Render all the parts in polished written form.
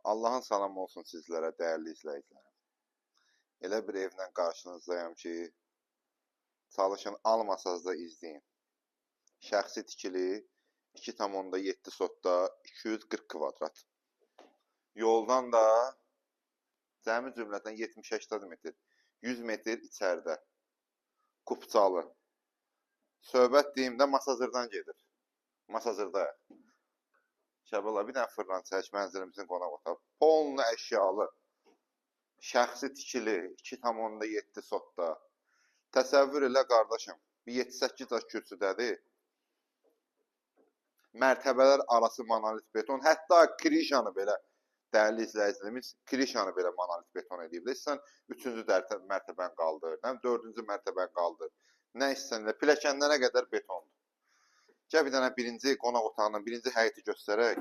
Allahın salamı olsun sizlərə, dəyərli izləyicilərim. Elə bir evlə qarşınızdayım ki, çalışın almasaz da izləyin. Şəxsi tikili 2,7 sotda 240 kvadrat. Yoldan da cəmi cümlədən 70-80 metr, 100 metr içəridə. Kupçalı. Söhbət deyimdə Masazırdan gedir. Masazırda. Şəbəla bir dənə fırlan çək, mənzilimizin qonaq otağı. Polnu əşyalı. Şəxsi tikili 2,7 sotda. Təsəvvür elə qardaşım. Bir 7-8 daş kürsüdədir. Mərtəbələr arası monolit beton. Hətta krişanı belə, dəyərli izləyicilərimiz, krişanı belə monolit beton ediblər. Sən 3-cü mərtəbəni qaldır, 4-cü mərtəbəni qaldır. Nə istənilır? Pilləkənlərə qədər betondur. Gəl bir dənə birinci qonaq otağının birinci həyəti göstərək.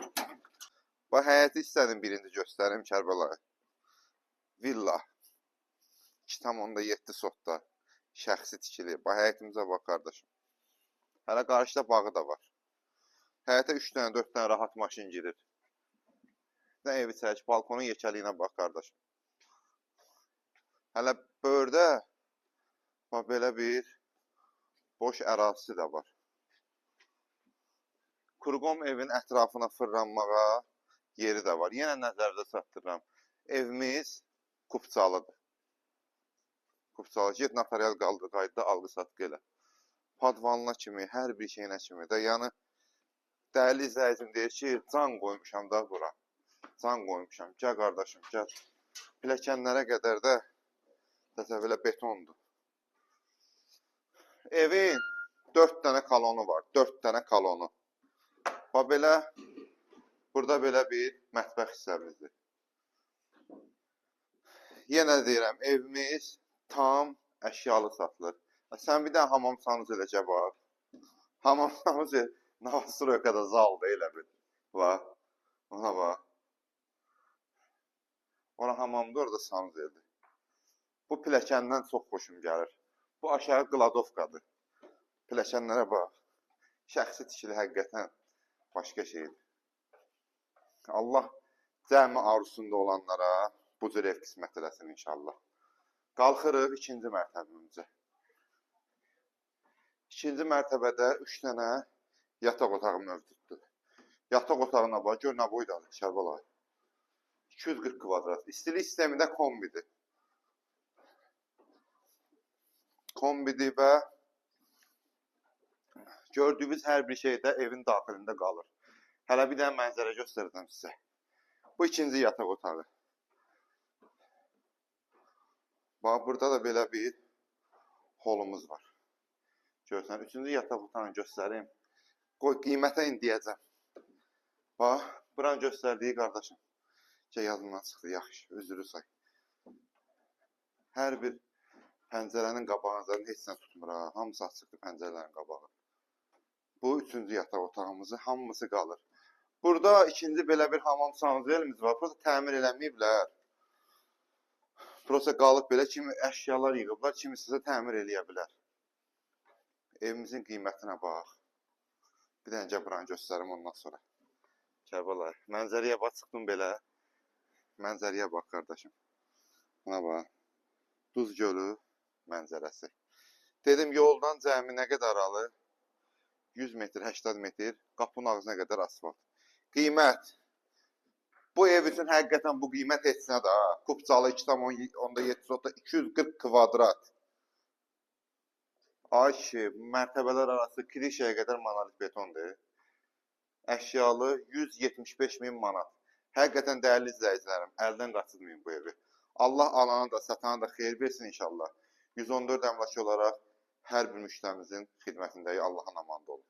Bax, həyəti istədim birinci göstərim Kərbəlayı. Villa. 2,7 sotda. Şəxsi tikili. Bax, həyətimizə bax, qardaşım. Hələ qarşıda bağı da var. Həyətə 3 dənə, 4 dənə rahat maşın girir. Nə evi çək, balkonun yekəliyinə bax, qardaşım. Hələ bördə bax, belə bir boş ərazisi də var. Kurqom evin ətrafına fırlanmağa yeri də var. Yenə nəzərdə çatdırıram. Evimiz kupçalıdır. Kupçalı. Get notarial qaydada alqı-satqı elə. Padvanına kimi, hər bir şeyinə kimi də. Yəni, dəyərli izləyicim deyir ki, can qoymuşam da bura. Can qoymuşam. Gəl qardaşım, gəl. Pilləkənlərə qədər də belə betondur. Evin 4 dənə kolonu var. 4 dənə kolonu. Bax, belə, burada belə bir mətbəx hissəmizdir. Yenə deyirəm, evimiz tam əşyalı satılır. Sən bir dənə hamam sanuz elə ki, bax. Hamam sanuz elə, Navastroyakada zaldır elə bir. Bax, ona bax. Ora hamamdır, orada sanuz eldir. Bu pilləkəndən çox xoşum gəlir. Bu aşağı Qladovkadır. Pilləkənlərə bax. Şəxsi tikili həqiqətən başqa şeydir. Allah cəmi arzusunda olanlara bu cür ev qismət eləsin inşallah. Qalxırıq 2-ci mərtəbəmizə. 2-ci mərtəbədə 3 dənə yataq otağı mövcuddur. Yataq otağına bax, gör nə boydadır Kərbəlayı. 240 kvadrat. İstilik sistemində kombidir. Kombidir və gördüyünüz hər bir şey də evin daxilində qalır. Hələ bir dənə mənzərə göstərəcəm sizə. Bu 2-ci yataq otağı. Bax, burada da belə bir holumuz var. Görürsən, 3-cü yataq otağını göstərim. Qoy, qiymətə indiyəcəm. Bax, buranı göstərdiyi qardaşım. Yazımdan çıxdı, yaxşı, üzrü say. Hər bir pəncərənin qabağınızdan heç nə tutmur ha. Hamısı açıqdır pəncərələrin qabağı. Bu 3-cü yataq otağımızı hamısı qalır. Burada 2-ci belə bir hamam sanuzelimiz var. Prosta təmir eləməyiblər. Prosta qalıb belə kimi əşyalar yığıblar, kimi sizə təmir eləyə bilər. Evimizin qiymətinə bax. Bir dənə gəl buranı göstərim ondan sonra. Kərbəlayı. Mənzərəyə bax, çıxdım belə. Mənzərəyə bax, qardaşım. Buna bax. Duz gölü mənzərəsi. Dedim, yoldan cəmi nə qədər aralı? 100 metr, 80 metr, qapının ağzına qədər asfalt. Qiymət. Bu ev üçün həqiqətən bu qiymət etsinə də. Kupçalı 2,7 sotda 240 kvadrat. Ay ki, mərtəbələr arası krişaya qədər monolit betondur. Əşyalı 175 min manat. Həqiqətən dəyərli izləyicilərim, əldən qaçırmayın bu evi. Allah alana da, satana da xeyir versin inşallah. 114 əmlaki olaraq hər bir müştərimizin xidmətindəyi Allahın amanında olun.